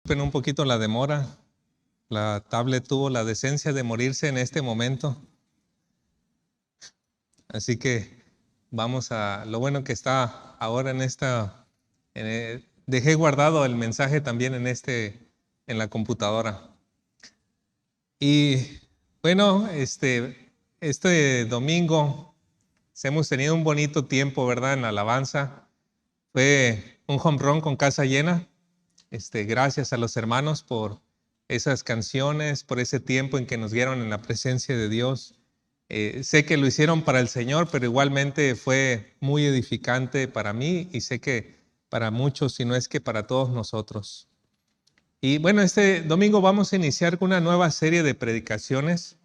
Disculpen un poquito la demora. La tablet tuvo la decencia de morirse en este momento. Así que vamos a lo bueno que está ahora en esta. Dejé guardado el mensaje también en la computadora. Y bueno, este domingo hemos tenido un bonito tiempo, ¿verdad? En la alabanza. Fue un home run con casa llena. Gracias a los hermanos por esas canciones, por ese tiempo en que nos guiaron en la presencia de Dios. Sé que lo hicieron para el Señor, pero igualmente fue muy edificante para mí y sé que para muchos, si no es que para todos nosotros. Y bueno, este domingo vamos a iniciar con una nueva serie de predicaciones,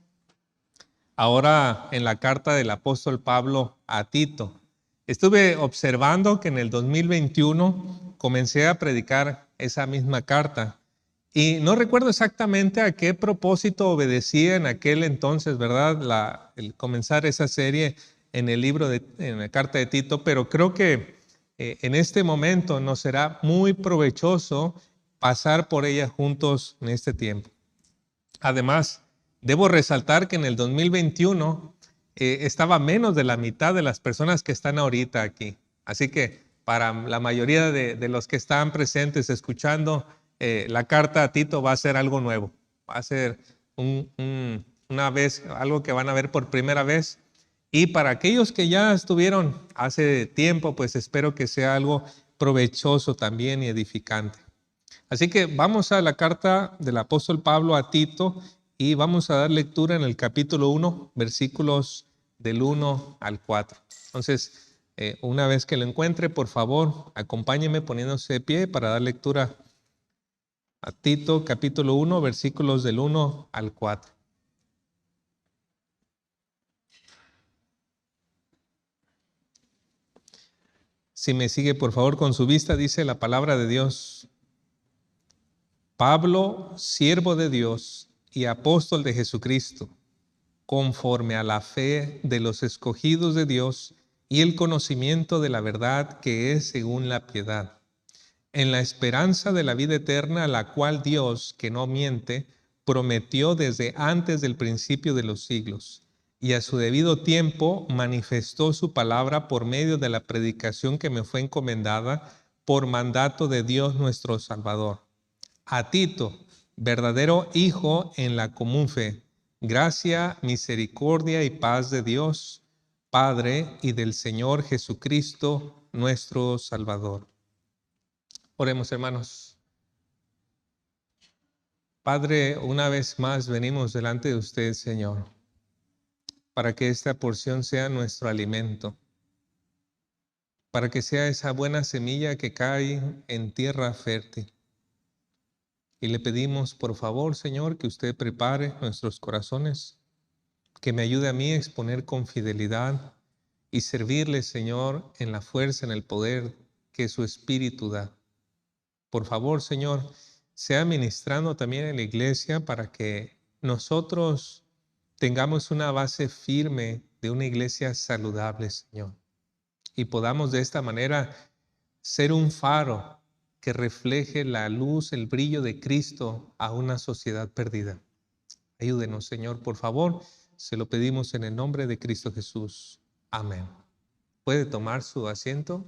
ahora en la carta del apóstol Pablo a Tito. Estuve observando que en el 2021 comencé a predicar esa misma carta y no recuerdo exactamente a qué propósito obedecía en aquel entonces, ¿verdad? El comenzar esa serie en en la carta de Tito, pero creo que en este momento nos será muy provechoso pasar por ella juntos en este tiempo. Además, debo resaltar que en el 2021 estaba menos de la mitad de las personas que están ahorita aquí. Así que para la mayoría de los que están presentes escuchando, la carta a Tito va a ser algo nuevo. Va a ser una vez, algo que van a ver por primera vez. Y para aquellos que ya estuvieron hace tiempo, pues espero que sea algo provechoso también y edificante. Así que vamos a la carta del apóstol Pablo a Tito y vamos a dar lectura en el capítulo 1, versículos del 1 al 4. Entonces, una vez que lo encuentre, por favor, acompáñeme poniéndose de pie para dar lectura a Tito, capítulo 1, versículos del 1 al 4. Si me sigue, por favor, con su vista, dice la palabra de Dios. Pablo, siervo de Dios y apóstol de Jesucristo, conforme a la fe de los escogidos de Dios y el conocimiento de la verdad que es según la piedad, en la esperanza de la vida eterna, la cual Dios, que no miente, prometió desde antes del principio de los siglos, y a su debido tiempo manifestó su palabra por medio de la predicación que me fue encomendada por mandato de Dios nuestro Salvador. A Tito, verdadero hijo en la común fe, gracia, misericordia y paz de Dios, Padre, y del Señor Jesucristo, nuestro Salvador. Oremos, hermanos. Padre, una vez más venimos delante de usted, Señor, para que esta porción sea nuestro alimento, para que sea esa buena semilla que cae en tierra fértil. Y le pedimos, por favor, Señor, que usted prepare nuestros corazones, que me ayude a mí a exponer con fidelidad y servirle, Señor, en la fuerza, en el poder que su Espíritu da. Por favor, Señor, sea ministrando también en la iglesia para que nosotros tengamos una base firme de una iglesia saludable, Señor, y podamos de esta manera ser un faro que refleje la luz, el brillo de Cristo a una sociedad perdida. Ayúdenos, Señor, por favor. Se lo pedimos en el nombre de Cristo Jesús. Amén. ¿Puede tomar su asiento?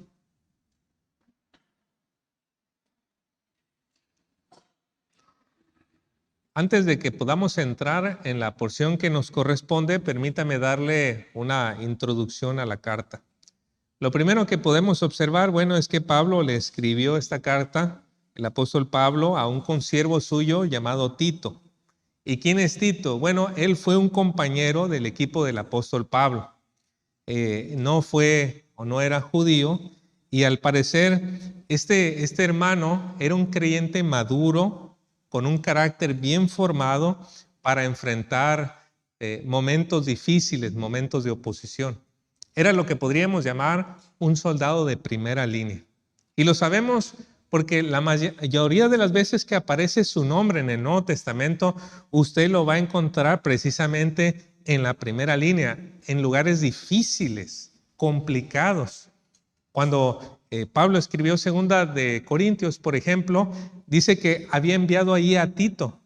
Antes de que podamos entrar en la porción que nos corresponde, permítame darle una introducción a la carta. Lo primero que podemos observar, bueno, es que Pablo le escribió esta carta, el apóstol Pablo, a un consiervo suyo llamado Tito. ¿Y quién es Tito? Bueno, él fue un compañero del equipo del apóstol Pablo. No fue o no era judío, y al parecer este hermano era un creyente maduro, con un carácter bien formado para enfrentar momentos difíciles, momentos de oposición. Era lo que podríamos llamar un soldado de primera línea. Y lo sabemos porque la mayoría de las veces que aparece su nombre en el Nuevo Testamento, usted lo va a encontrar precisamente en la primera línea, en lugares difíciles, complicados. Cuando Pablo escribió segunda de Corintios, por ejemplo, dice que había enviado allí a Tito.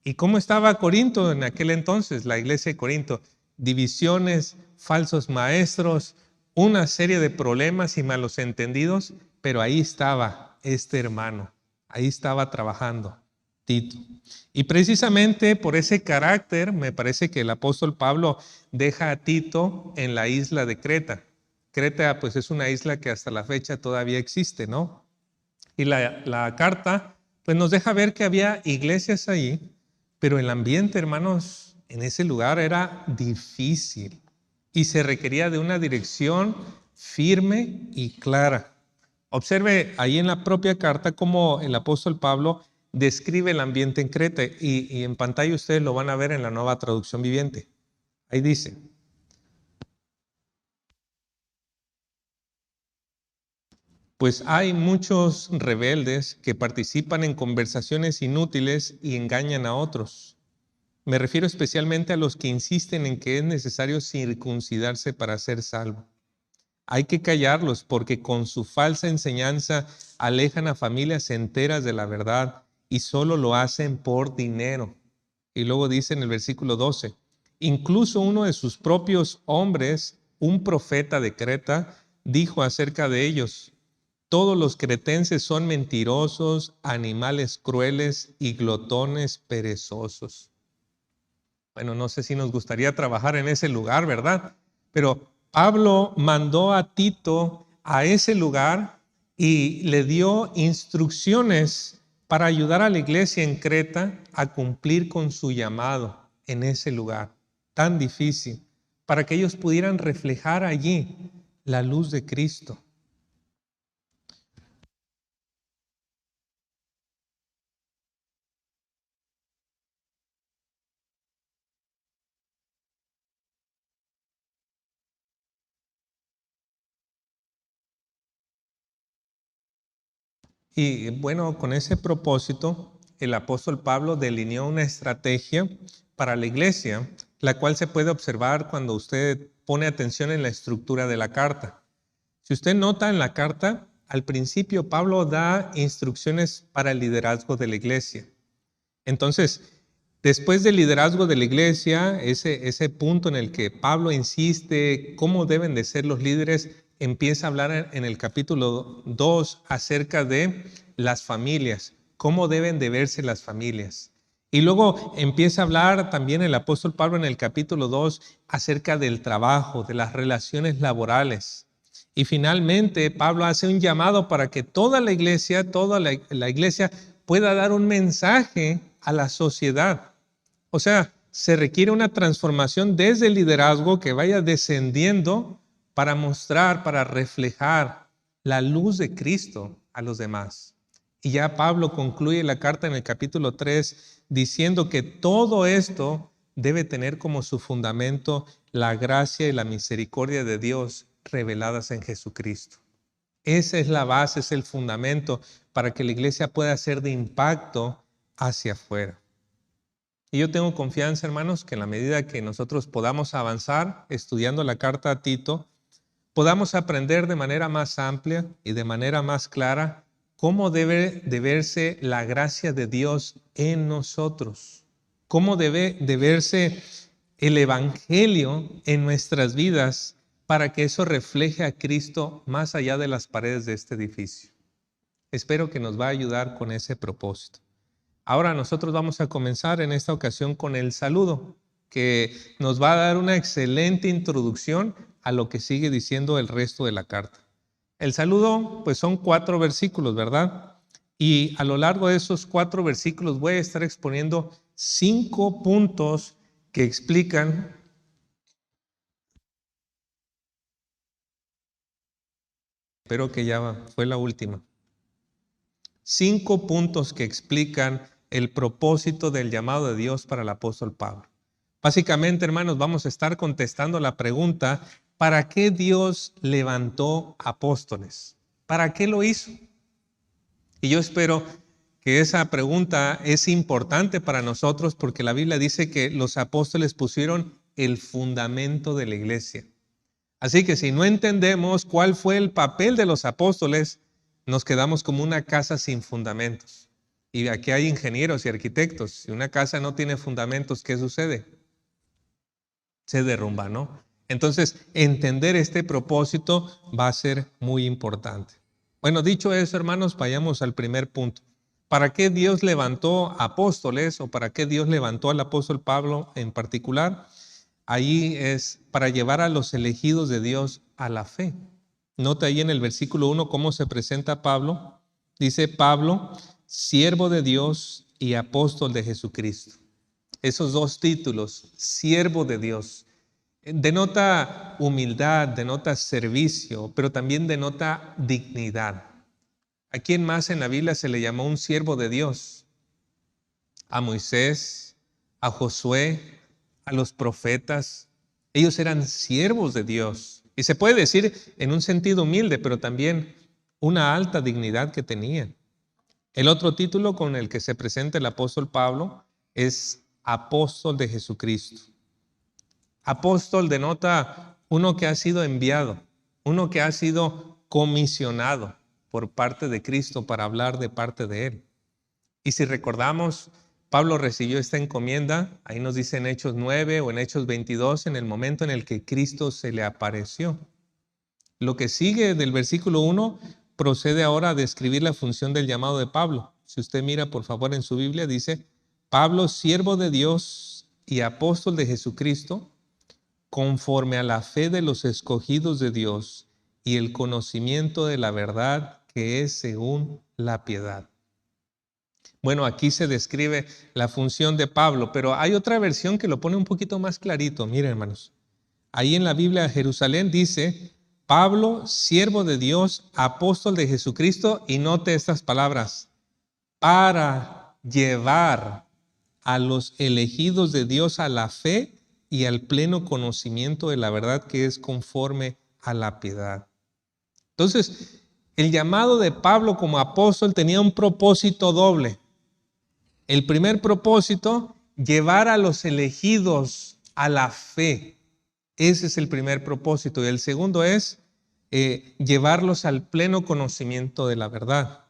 ¿Y cómo estaba Corinto en aquel entonces, la iglesia de Corinto? Divisiones, falsos maestros, una serie de problemas y malos entendidos, pero ahí estaba este hermano, ahí estaba trabajando Tito. Y precisamente por ese carácter, me parece que el apóstol Pablo deja a Tito en la isla de Creta. Creta, pues, es una isla que hasta la fecha todavía existe, ¿no? Y la carta, pues, nos deja ver que había iglesias allí, pero el ambiente, hermanos, en ese lugar era difícil y se requería de una dirección firme y clara. Observe ahí en la propia carta cómo el apóstol Pablo describe el ambiente en Creta y en pantalla ustedes lo van a ver en la Nueva Traducción Viviente. Ahí dice: pues hay muchos rebeldes que participan en conversaciones inútiles y engañan a otros. Me refiero especialmente a los que insisten en que es necesario circuncidarse para ser salvo. Hay que callarlos porque con su falsa enseñanza alejan a familias enteras de la verdad y solo lo hacen por dinero. Y luego dice en el versículo 12, incluso uno de sus propios hombres, un profeta de Creta, dijo acerca de ellos: todos los cretenses son mentirosos, animales crueles y glotones perezosos. Bueno, no sé si nos gustaría trabajar en ese lugar, ¿verdad? Pero Pablo mandó a Tito a ese lugar y le dio instrucciones para ayudar a la iglesia en Creta a cumplir con su llamado en ese lugar tan difícil, para que ellos pudieran reflejar allí la luz de Cristo. Y bueno, con ese propósito, el apóstol Pablo delineó una estrategia para la iglesia, la cual se puede observar cuando usted pone atención en la estructura de la carta. Si usted nota en la carta, al principio Pablo da instrucciones para el liderazgo de la iglesia. Entonces, después del liderazgo de la iglesia, ese punto en el que Pablo insiste cómo deben de ser los líderes, empieza a hablar en el capítulo 2 acerca de las familias, cómo deben de verse las familias. Y luego empieza a hablar también el apóstol Pablo en el capítulo 2 acerca del trabajo, de las relaciones laborales. Y finalmente Pablo hace un llamado para que toda la iglesia pueda dar un mensaje a la sociedad. O sea, se requiere una transformación desde el liderazgo que vaya descendiendo para mostrar, para reflejar la luz de Cristo a los demás. Y ya Pablo concluye la carta en el capítulo 3 diciendo que todo esto debe tener como su fundamento la gracia y la misericordia de Dios reveladas en Jesucristo. Esa es la base, es el fundamento para que la iglesia pueda ser de impacto hacia afuera. Y yo tengo confianza, hermanos, que en la medida que nosotros podamos avanzar estudiando la carta a Tito, podamos aprender de manera más amplia y de manera más clara cómo debe de verse la gracia de Dios en nosotros, cómo debe de verse el evangelio en nuestras vidas para que eso refleje a Cristo más allá de las paredes de este edificio. Espero que nos va a ayudar con ese propósito. Ahora nosotros vamos a comenzar en esta ocasión con el saludo, que nos va a dar una excelente introducción a lo que sigue diciendo el resto de la carta. El saludo, pues son 4 versículos, ¿verdad? Y a lo largo de esos 4 versículos voy a estar exponiendo 5 puntos que explican. Espero que ya fue la última. 5 puntos que explican el propósito del llamado de Dios para el apóstol Pablo. Básicamente, hermanos, vamos a estar contestando la pregunta: ¿para qué Dios levantó apóstoles? ¿Para qué lo hizo? Y yo espero que esa pregunta es importante para nosotros porque la Biblia dice que los apóstoles pusieron el fundamento de la iglesia. Así que si no entendemos cuál fue el papel de los apóstoles, nos quedamos como una casa sin fundamentos. Y aquí hay ingenieros y arquitectos. Si una casa no tiene fundamentos, ¿qué sucede? Se derrumba, ¿no? Entonces, entender este propósito va a ser muy importante. Bueno, dicho eso, hermanos, vayamos al primer punto. ¿Para qué Dios levantó apóstoles o para qué Dios levantó al apóstol Pablo en particular? Ahí es para llevar a los elegidos de Dios a la fe. Nota ahí en el versículo 1 cómo se presenta Pablo. Dice Pablo, siervo de Dios y apóstol de Jesucristo. Esos dos títulos, siervo de Dios, denota humildad, denota servicio, pero también denota dignidad. ¿A quién más en la Biblia se le llamó un siervo de Dios? A Moisés, a Josué, a los profetas. Ellos eran siervos de Dios. Y se puede decir en un sentido humilde, pero también una alta dignidad que tenían. El otro título con el que se presenta el apóstol Pablo es apóstol de Jesucristo. Apóstol denota uno que ha sido enviado, uno que ha sido comisionado por parte de Cristo para hablar de parte de Él. Y si recordamos, Pablo recibió esta encomienda, ahí nos dice en Hechos 9 o en Hechos 22, en el momento en el que Cristo se le apareció. Lo que sigue del versículo 1 procede ahora a describir la función del llamado de Pablo. Si usted mira por favor en su Biblia, dice, Pablo, siervo de Dios y apóstol de Jesucristo, conforme a la fe de los escogidos de Dios y el conocimiento de la verdad que es según la piedad. Bueno, aquí se describe la función de Pablo, pero hay otra versión que lo pone un poquito más clarito. Miren, hermanos, ahí en la Biblia de Jerusalén dice, Pablo, siervo de Dios, apóstol de Jesucristo, y note estas palabras, para llevar a los elegidos de Dios a la fe y al pleno conocimiento de la verdad que es conforme a la piedad. Entonces, el llamado de Pablo como apóstol tenía un propósito doble. El primer propósito, llevar a los elegidos a la fe. Ese es el primer propósito. Y el segundo es llevarlos al pleno conocimiento de la verdad.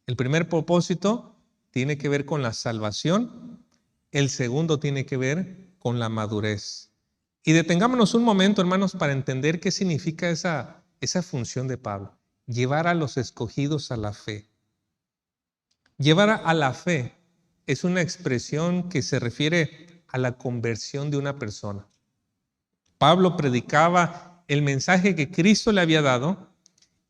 El primer propósito tiene que ver con la salvación. El segundo tiene que ver con la madurez. Y detengámonos un momento, hermanos, para entender qué significa esa función de Pablo. Llevar a los escogidos a la fe. Llevar a la fe es una expresión que se refiere a la conversión de una persona. Pablo predicaba el mensaje que Cristo le había dado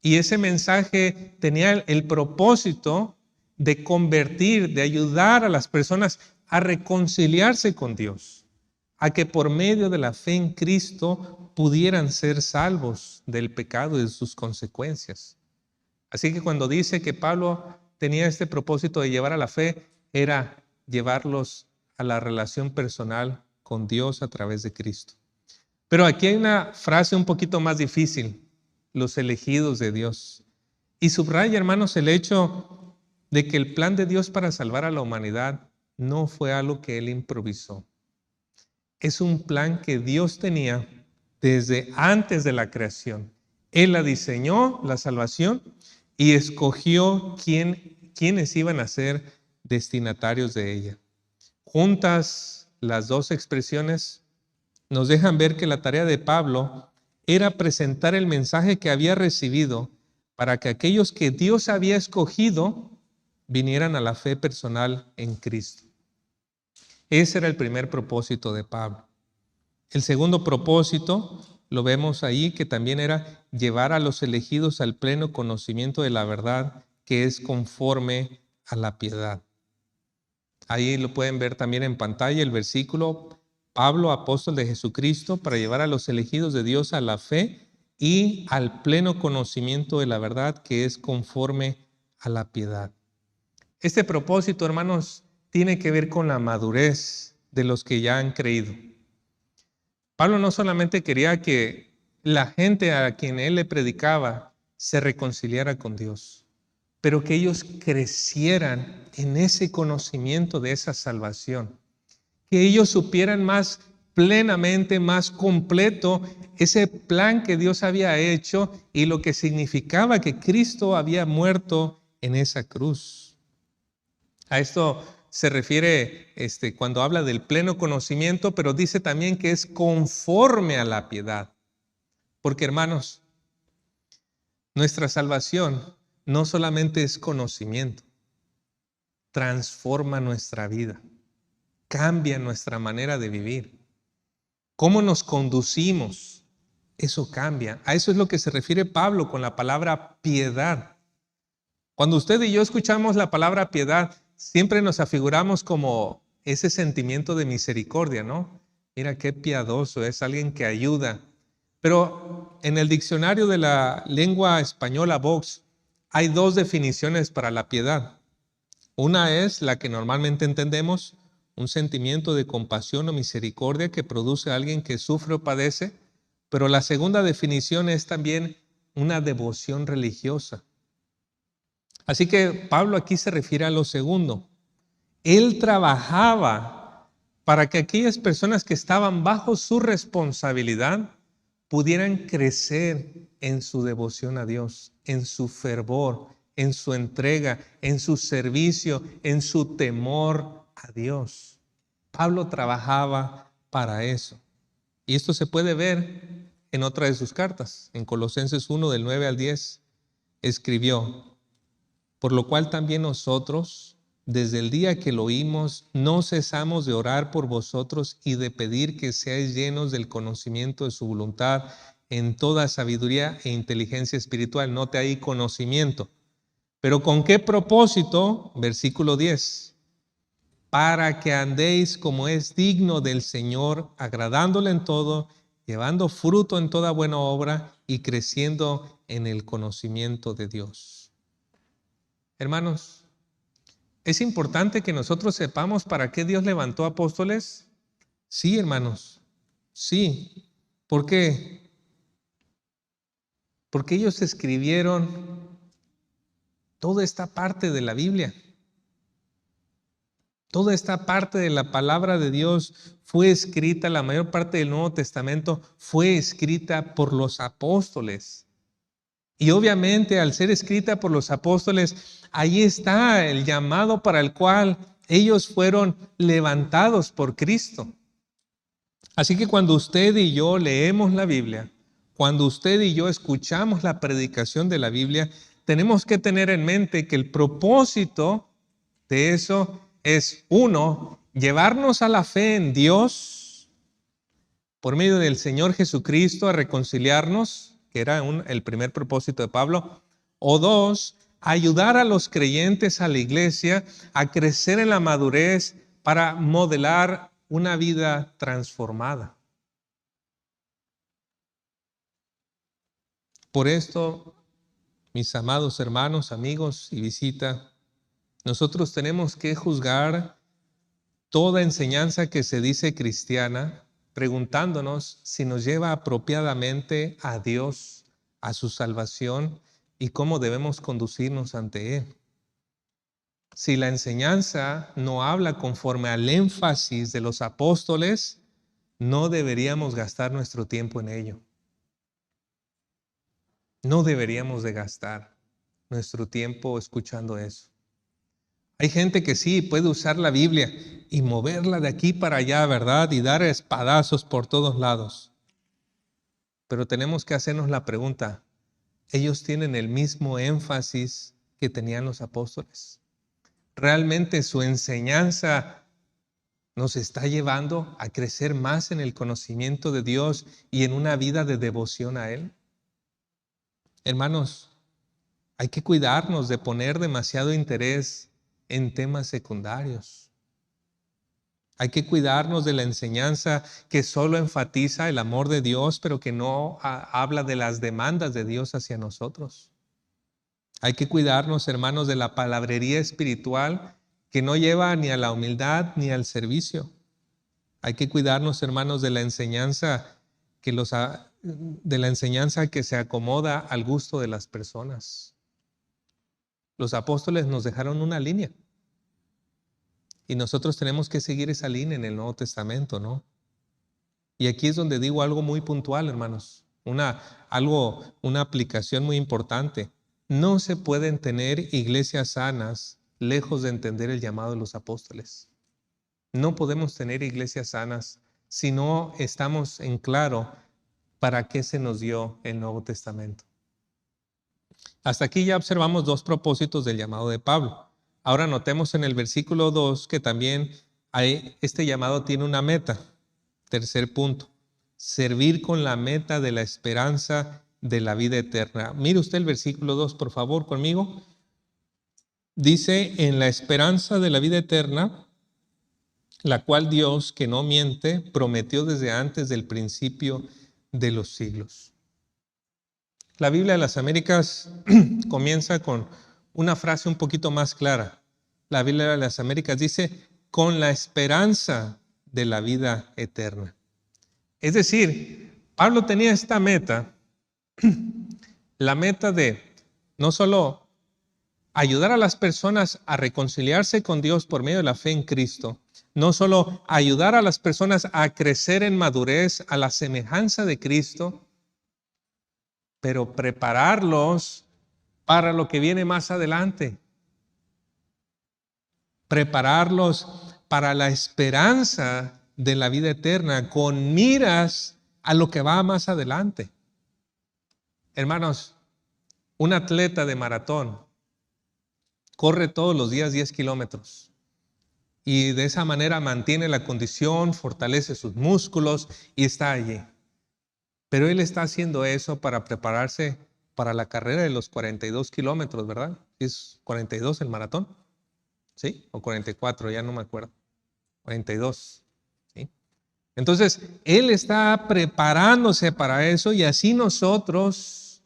y ese mensaje tenía el propósito de convertir, de ayudar a las personas a reconciliarse con Dios, a que por medio de la fe en Cristo pudieran ser salvos del pecado y de sus consecuencias. Así que cuando dice que Pablo tenía este propósito de llevar a la fe, era llevarlos a la relación personal con Dios a través de Cristo. Pero aquí hay una frase un poquito más difícil, los elegidos de Dios. Y subraya, hermanos, el hecho de que el plan de Dios para salvar a la humanidad no fue algo que Él improvisó. Es un plan que Dios tenía desde antes de la creación. Él la diseñó, la salvación, y escogió quiénes iban a ser destinatarios de ella. Juntas, las dos expresiones nos dejan ver que la tarea de Pablo era presentar el mensaje que había recibido para que aquellos que Dios había escogido vinieran a la fe personal en Cristo. Ese era el primer propósito de Pablo. El segundo propósito lo vemos ahí, que también era llevar a los elegidos al pleno conocimiento de la verdad que es conforme a la piedad. Ahí lo pueden ver también en pantalla el versículo, Pablo, apóstol de Jesucristo, para llevar a los elegidos de Dios a la fe y al pleno conocimiento de la verdad que es conforme a la piedad. Este propósito, hermanos, tiene que ver con la madurez de los que ya han creído. Pablo no solamente quería que la gente a quien él le predicaba se reconciliara con Dios, pero que ellos crecieran en ese conocimiento de esa salvación, que ellos supieran más plenamente, más completo ese plan que Dios había hecho y lo que significaba que Cristo había muerto en esa cruz. A esto se refiere cuando habla del pleno conocimiento, pero dice también que es conforme a la piedad. Porque, hermanos, nuestra salvación no solamente es conocimiento, transforma nuestra vida, cambia nuestra manera de vivir. Cómo nos conducimos, eso cambia. A eso es lo que se refiere Pablo con la palabra piedad. Cuando usted y yo escuchamos la palabra piedad, siempre nos afiguramos como ese sentimiento de misericordia, ¿no? Mira qué piadoso, es alguien que ayuda. Pero en el diccionario de la lengua española Vox hay dos definiciones para la piedad. Una es la que normalmente entendemos, un sentimiento de compasión o misericordia que produce a alguien que sufre o padece, pero la segunda definición es también una devoción religiosa. Así que Pablo aquí se refiere a lo segundo. Él trabajaba para que aquellas personas que estaban bajo su responsabilidad pudieran crecer en su devoción a Dios, en su fervor, en su entrega, en su servicio, en su temor a Dios. Pablo trabajaba para eso. Y esto se puede ver en otra de sus cartas, en Colosenses 1, del 9 al 10, escribió: por lo cual también nosotros, desde el día que lo oímos, no cesamos de orar por vosotros y de pedir que seáis llenos del conocimiento de su voluntad en toda sabiduría e inteligencia espiritual. Note ahí conocimiento. ¿Pero con qué propósito? Versículo 10. Para que andéis como es digno del Señor, agradándole en todo, llevando fruto en toda buena obra y creciendo en el conocimiento de Dios. Hermanos, ¿es importante que nosotros sepamos para qué Dios levantó apóstoles? Sí, hermanos, sí. ¿Por qué? Porque ellos escribieron toda esta parte de la Biblia. Toda esta parte de la palabra de Dios fue escrita, la mayor parte del Nuevo Testamento fue escrita por los apóstoles. Y obviamente al ser escrita por los apóstoles, ahí está el llamado para el cual ellos fueron levantados por Cristo. Así que cuando usted y yo leemos la Biblia, cuando usted y yo escuchamos la predicación de la Biblia, tenemos que tener en mente que el propósito de eso es, uno, llevarnos a la fe en Dios por medio del Señor Jesucristo, a reconciliarnos, que era el primer propósito de Pablo, o dos, ayudar a los creyentes, a la iglesia, a crecer en la madurez para modelar una vida transformada. Por esto, mis amados hermanos, amigos y visita, nosotros tenemos que juzgar toda enseñanza que se dice cristiana, preguntándonos si nos lleva apropiadamente a Dios, a su salvación y cómo debemos conducirnos ante Él. Si la enseñanza no habla conforme al énfasis de los apóstoles, no deberíamos gastar nuestro tiempo en ello. No deberíamos de gastar nuestro tiempo escuchando eso. Hay gente que sí puede usar la Biblia y moverla de aquí para allá, ¿verdad? Y dar espadazos por todos lados. Pero tenemos que hacernos la pregunta, ¿ellos tienen el mismo énfasis que tenían los apóstoles? ¿Realmente su enseñanza nos está llevando a crecer más en el conocimiento de Dios y en una vida de devoción a Él? Hermanos, hay que cuidarnos de poner demasiado interés en temas secundarios. Hay que cuidarnos de la enseñanza que solo enfatiza el amor de Dios, pero que no habla de las demandas de Dios hacia nosotros. Hay que cuidarnos, hermanos, de la palabrería espiritual que no lleva ni a la humildad ni al servicio. Hay que cuidarnos, hermanos, de la enseñanza que se acomoda al gusto de las personas. Los apóstoles nos dejaron una línea y nosotros tenemos que seguir esa línea en el Nuevo Testamento, ¿no? Y aquí es donde digo algo muy puntual, hermanos. Una aplicación muy importante. No se pueden tener iglesias sanas lejos de entender el llamado de los apóstoles. No podemos tener iglesias sanas si no estamos en claro para qué se nos dio el Nuevo Testamento. Hasta aquí ya observamos dos propósitos del llamado de Pablo. Ahora notemos en el versículo 2 que también este llamado tiene una meta. Tercer punto, servir con la meta de la esperanza de la vida eterna. Mire usted el versículo 2, por favor, conmigo. Dice, en la esperanza de la vida eterna, la cual Dios, que no miente, prometió desde antes del principio de los siglos. La Biblia de las Américas comienza con una frase un poquito más clara. La Biblia de las Américas dice, con la esperanza de la vida eterna. Es decir, Pablo tenía esta meta, la meta de no solo ayudar a las personas a reconciliarse con Dios por medio de la fe en Cristo, no solo ayudar a las personas a crecer en madurez a la semejanza de Cristo, pero prepararlos para lo que viene más adelante. Prepararlos para la esperanza de la vida eterna con miras a lo que va más adelante. Hermanos, un atleta de maratón corre todos los días 10 kilómetros y de esa manera mantiene la condición, fortalece sus músculos y está allí. Pero él está haciendo eso para prepararse para la carrera de los 42 kilómetros, ¿verdad? ¿Es 42 el maratón? ¿Sí? ¿O 44? Ya no me acuerdo. 42. ¿Sí? Entonces, él está preparándose para eso y así nosotros,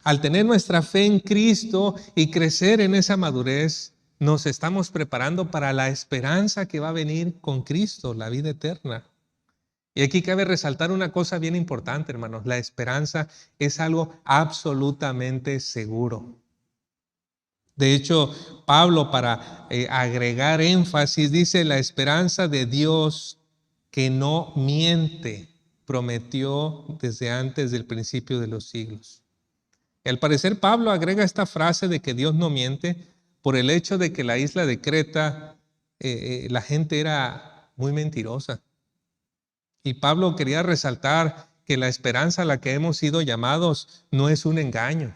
al tener nuestra fe en Cristo y crecer en esa madurez, nos estamos preparando para la esperanza que va a venir con Cristo, la vida eterna. Y aquí cabe resaltar una cosa bien importante, hermanos. La esperanza es algo absolutamente seguro. De hecho, Pablo, para agregar énfasis, dice la esperanza de Dios que no miente, prometió desde antes del principio de los siglos. Y al parecer, Pablo agrega esta frase de que Dios no miente por el hecho de que la isla de Creta, la gente era muy mentirosa. Y Pablo quería resaltar que la esperanza a la que hemos sido llamados no es un engaño,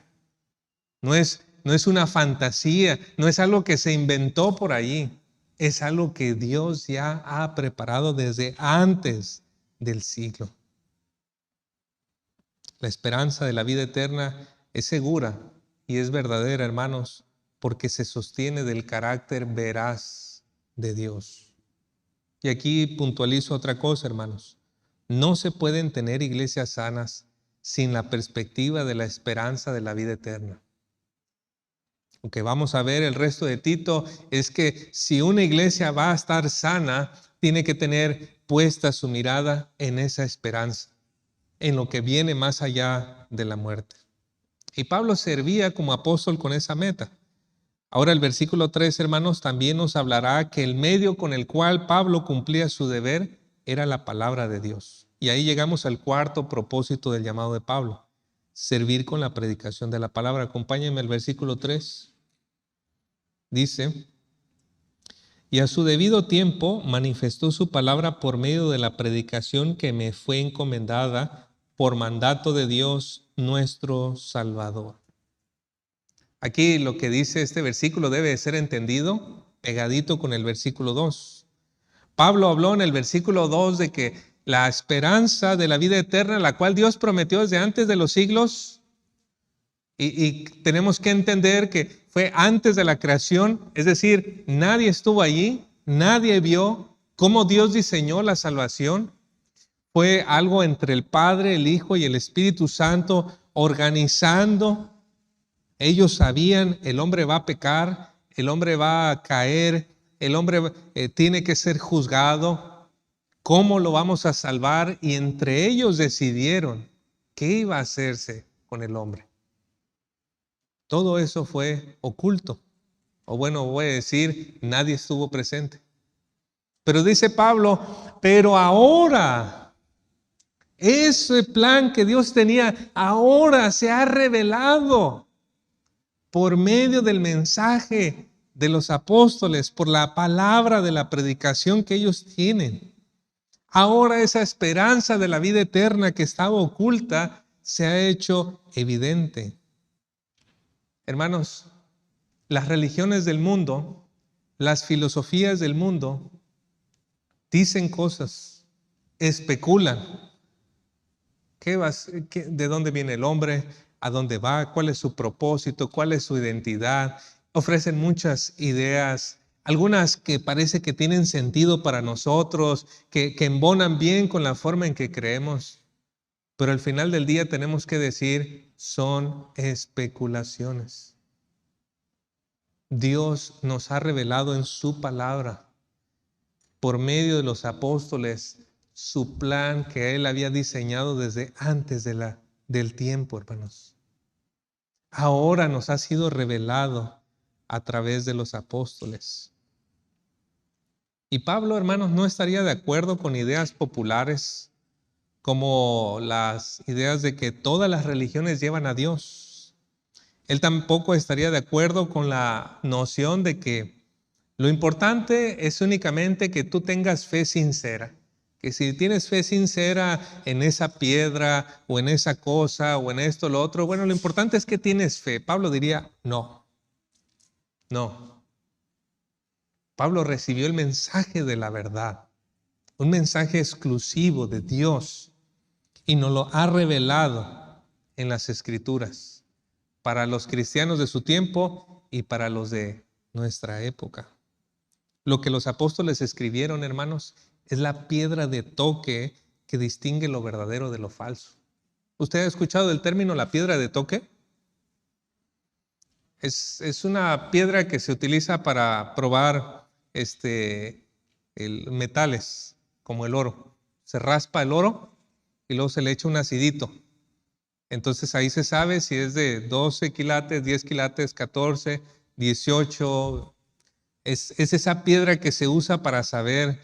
no es una fantasía, no es algo que se inventó por ahí, es algo que Dios ya ha preparado desde antes del siglo. La esperanza de la vida eterna es segura y es verdadera, hermanos, porque se sostiene del carácter veraz de Dios. Y aquí puntualizo otra cosa, hermanos. No se pueden tener iglesias sanas sin la perspectiva de la esperanza de la vida eterna. Lo que vamos a ver el resto de Tito es que si una iglesia va a estar sana, tiene que tener puesta su mirada en esa esperanza, en lo que viene más allá de la muerte. Y Pablo servía como apóstol con esa meta. Ahora el versículo 3, hermanos, también nos hablará que el medio con el cual Pablo cumplía su deber era la palabra de Dios. Y ahí llegamos al cuarto propósito del llamado de Pablo, servir con la predicación de la palabra. Acompáñenme al versículo 3. Dice, y a su debido tiempo manifestó su palabra por medio de la predicación que me fue encomendada por mandato de Dios nuestro Salvador. Aquí lo que dice este versículo debe ser entendido pegadito con el versículo 2. Pablo habló en el versículo 2 de que la esperanza de la vida eterna, la cual Dios prometió desde antes de los siglos, y tenemos que entender que fue antes de la creación, es decir, nadie estuvo allí, nadie vio cómo Dios diseñó la salvación. Fue algo entre el Padre, el Hijo y el Espíritu Santo organizando. Ellos sabían, el hombre va a pecar, el hombre va a caer, el hombre tiene que ser juzgado. ¿Cómo lo vamos a salvar? Y entre ellos decidieron qué iba a hacerse con el hombre. Todo eso fue oculto. O bueno, voy a decir, nadie estuvo presente. Pero dice Pablo, pero ahora Ese plan que Dios tenía ahora se ha revelado por medio del mensaje de los apóstoles, por la palabra de la predicación que ellos tienen. Ahora esa esperanza de la vida eterna que estaba oculta se ha hecho evidente. Hermanos, las religiones del mundo, las filosofías del mundo, dicen cosas, especulan. ¿De dónde viene el hombre? ¿A dónde va? ¿Cuál es su propósito? ¿Cuál es su identidad? Ofrecen muchas ideas, algunas que parece que tienen sentido para nosotros, que embonan bien con la forma en que creemos. Pero al final del día tenemos que decir, son especulaciones. Dios nos ha revelado en su palabra, por medio de los apóstoles, su plan que Él había diseñado desde antes del tiempo, hermanos. Ahora nos ha sido revelado a través de los apóstoles. Y Pablo, hermanos, no estaría de acuerdo con ideas populares como las ideas de que todas las religiones llevan a Dios. Él tampoco estaría de acuerdo con la noción de que lo importante es únicamente que tú tengas fe sincera. Que si tienes fe sincera en esa piedra o en esa cosa o en esto o lo otro, bueno, lo importante es que tienes fe. Pablo diría, no. Pablo recibió el mensaje de la verdad, un mensaje exclusivo de Dios, y nos lo ha revelado en las Escrituras para los cristianos de su tiempo y para los de nuestra época. Lo que los apóstoles escribieron, hermanos, es la piedra de toque que distingue lo verdadero de lo falso. ¿Usted ha escuchado el término la piedra de toque? Es una piedra que se utiliza para probar metales, como el oro. Se raspa el oro y luego se le echa un acidito. Entonces ahí se sabe si es de 12 quilates, 10 quilates, 14, 18. Es esa piedra que se usa para saber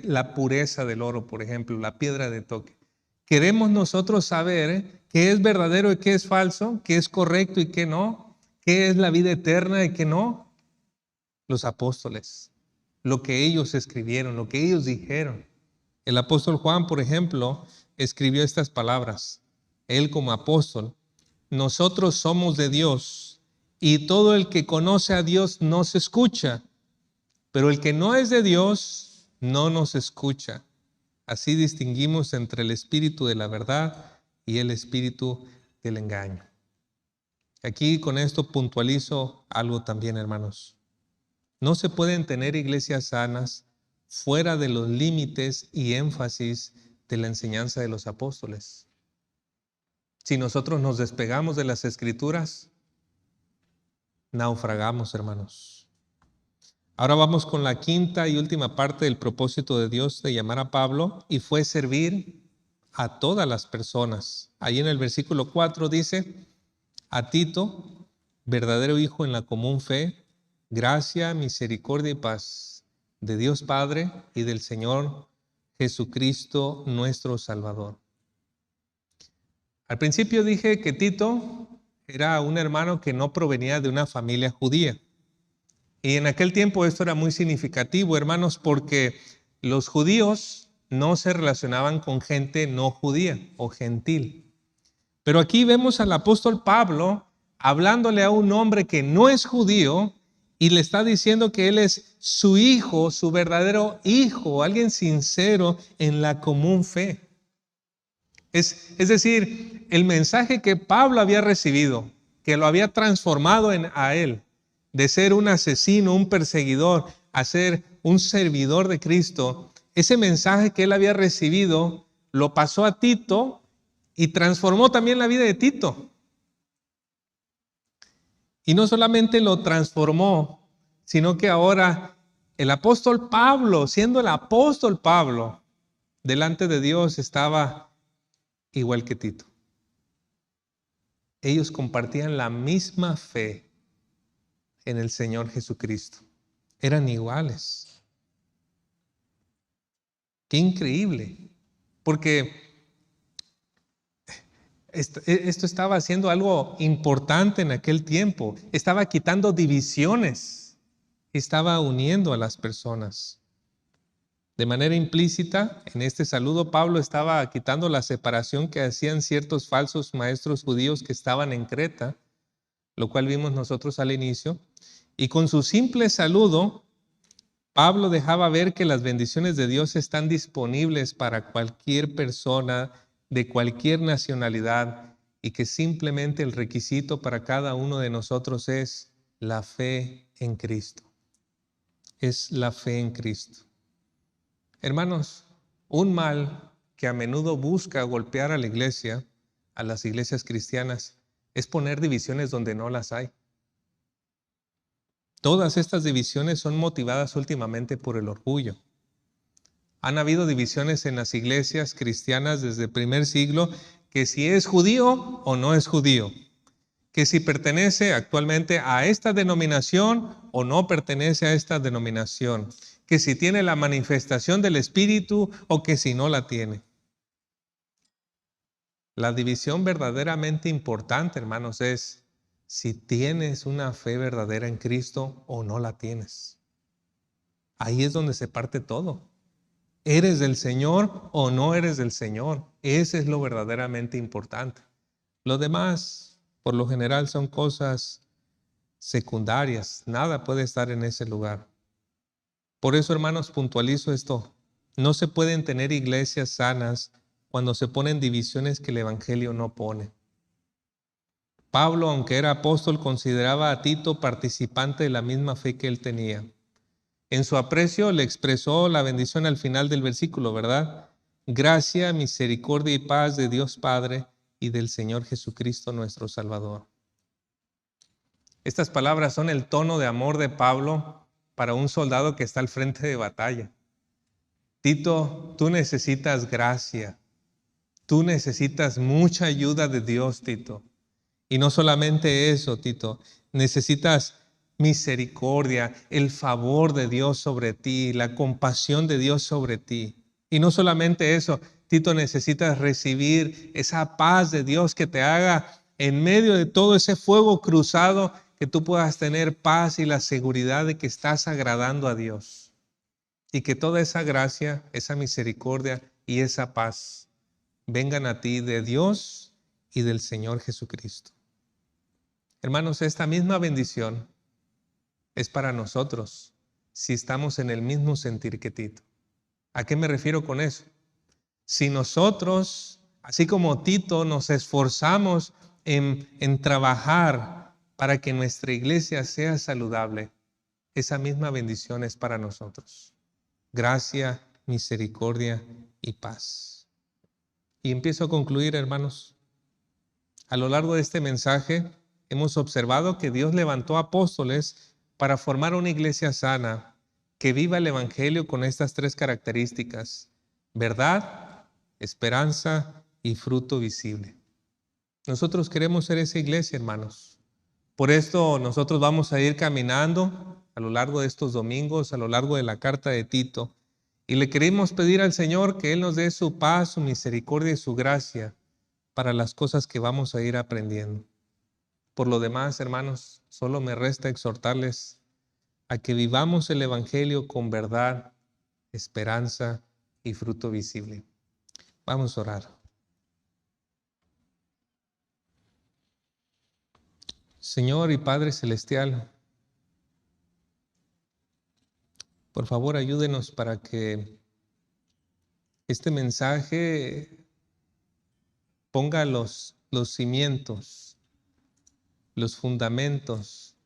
la pureza del oro, por ejemplo, la piedra de toque. Queremos nosotros saber qué es verdadero y qué es falso, qué es correcto y qué no, qué es la vida eterna y qué no. Los apóstoles, lo que ellos escribieron, lo que ellos dijeron. El apóstol Juan, por ejemplo, escribió estas palabras. Él como apóstol, nosotros somos de Dios y todo el que conoce a Dios nos escucha, pero el que no es de Dios no nos escucha. Así distinguimos entre el espíritu de la verdad y el espíritu del engaño. Aquí con esto puntualizo algo también, hermanos. No se pueden tener iglesias sanas fuera de los límites y énfasis de la enseñanza de los apóstoles. Si nosotros nos despegamos de las Escrituras, naufragamos, hermanos. Ahora vamos con la quinta y última parte del propósito de Dios de llamar a Pablo, y fue servir a todas las personas. Ahí en el versículo 4 dice, a Tito, verdadero hijo en la común fe, gracia, misericordia y paz de Dios Padre y del Señor Jesucristo nuestro Salvador. Al principio dije que Tito era un hermano que no provenía de una familia judía. Y en aquel tiempo esto era muy significativo, hermanos, porque los judíos no se relacionaban con gente no judía o gentil. Pero aquí vemos al apóstol Pablo hablándole a un hombre que no es judío y le está diciendo que él es su hijo, su verdadero hijo, alguien sincero en la común fe. Es decir, el mensaje que Pablo había recibido, que lo había transformado a él, de ser un asesino, un perseguidor, a ser un servidor de Cristo, ese mensaje que él había recibido lo pasó a Tito y transformó también la vida de Tito. Y no solamente lo transformó, sino que ahora el apóstol Pablo, siendo el apóstol Pablo, delante de Dios estaba igual que Tito. Ellos compartían la misma fe en el Señor Jesucristo. Eran iguales. Qué increíble. Porque Esto estaba haciendo algo importante en aquel tiempo. Estaba quitando divisiones. Estaba uniendo a las personas. De manera implícita, en este saludo, Pablo estaba quitando la separación que hacían ciertos falsos maestros judíos que estaban en Creta, lo cual vimos nosotros al inicio. Y con su simple saludo, Pablo dejaba ver que las bendiciones de Dios están disponibles para cualquier persona de cualquier nacionalidad y que simplemente el requisito para cada uno de nosotros es la fe en Cristo. Es la fe en Cristo. Hermanos, un mal que a menudo busca golpear a la iglesia, a las iglesias cristianas, es poner divisiones donde no las hay. Todas estas divisiones son motivadas últimamente por el orgullo. Han habido divisiones en las iglesias cristianas desde el primer siglo, que si es judío o no es judío, que si pertenece actualmente a esta denominación o no pertenece a esta denominación, que si tiene la manifestación del Espíritu o que si no la tiene. La división verdaderamente importante, hermanos, es si tienes una fe verdadera en Cristo o no la tienes. Ahí es donde se parte todo. ¿Eres del Señor o no eres del Señor? Ese es lo verdaderamente importante. Lo demás, por lo general, son cosas secundarias. Nada puede estar en ese lugar. Por eso, hermanos, puntualizo esto. No se pueden tener iglesias sanas cuando se ponen divisiones que el Evangelio no pone. Pablo, aunque era apóstol, consideraba a Tito participante de la misma fe que él tenía. En su aprecio le expresó la bendición al final del versículo, ¿verdad? Gracia, misericordia y paz de Dios Padre y del Señor Jesucristo nuestro Salvador. Estas palabras son el tono de amor de Pablo para un soldado que está al frente de batalla. Tito, tú necesitas gracia. Tú necesitas mucha ayuda de Dios, Tito. Y no solamente eso, Tito, necesitas misericordia, el favor de Dios sobre ti, la compasión de Dios sobre ti. Y no solamente eso, Tito, necesitas recibir esa paz de Dios que te haga en medio de todo ese fuego cruzado, que tú puedas tener paz y la seguridad de que estás agradando a Dios. Y que toda esa gracia, esa misericordia y esa paz vengan a ti de Dios y del Señor Jesucristo. Hermanos, esta misma bendición es para nosotros si estamos en el mismo sentir que Tito. ¿A qué me refiero con eso? Si nosotros, así como Tito, nos esforzamos en trabajar para que nuestra iglesia sea saludable, esa misma bendición es para nosotros. Gracia, misericordia y paz. Y empiezo a concluir, hermanos. A lo largo de este mensaje hemos observado que Dios levantó apóstoles para formar una iglesia sana, que viva el Evangelio con estas tres características: verdad, esperanza y fruto visible. Nosotros queremos ser esa iglesia, hermanos. Por esto nosotros vamos a ir caminando a lo largo de estos domingos, a lo largo de la carta de Tito, y le queremos pedir al Señor que Él nos dé su paz, su misericordia y su gracia para las cosas que vamos a ir aprendiendo. Por lo demás, hermanos, solo me resta exhortarles a que vivamos el Evangelio con verdad, esperanza y fruto visible. Vamos a orar. Señor y Padre Celestial, por favor ayúdenos para que este mensaje ponga los cimientos, los fundamentos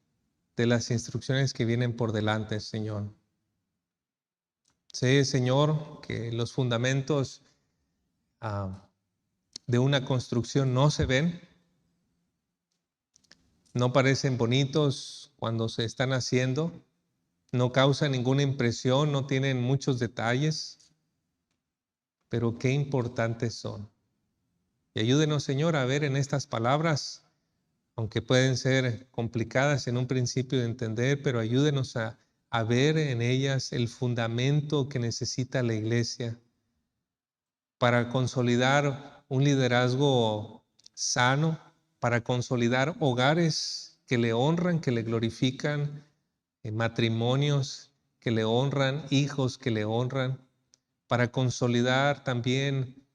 de las instrucciones que vienen por delante, Señor. Sé, Señor, que los fundamentos de una construcción no se ven, no parecen bonitos cuando se están haciendo, no causan ninguna impresión, no tienen muchos detalles, pero qué importantes son. Y ayúdenos, Señor, a ver en estas palabras, aunque pueden ser complicadas en un principio de entender, pero ayúdenos a ver en ellas el fundamento que necesita la iglesia para consolidar un liderazgo sano, para consolidar hogares que le honran, que le glorifican, matrimonios que le honran, hijos que le honran, para consolidar también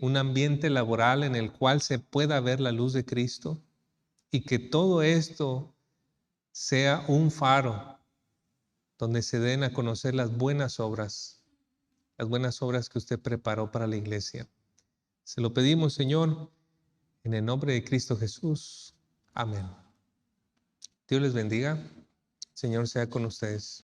un ambiente laboral en el cual se pueda ver la luz de Cristo y que todo esto sea un faro donde se den a conocer las buenas obras que usted preparó para la iglesia. Se lo pedimos, Señor, en el nombre de Cristo Jesús. Amén. Dios les bendiga. Señor sea con ustedes.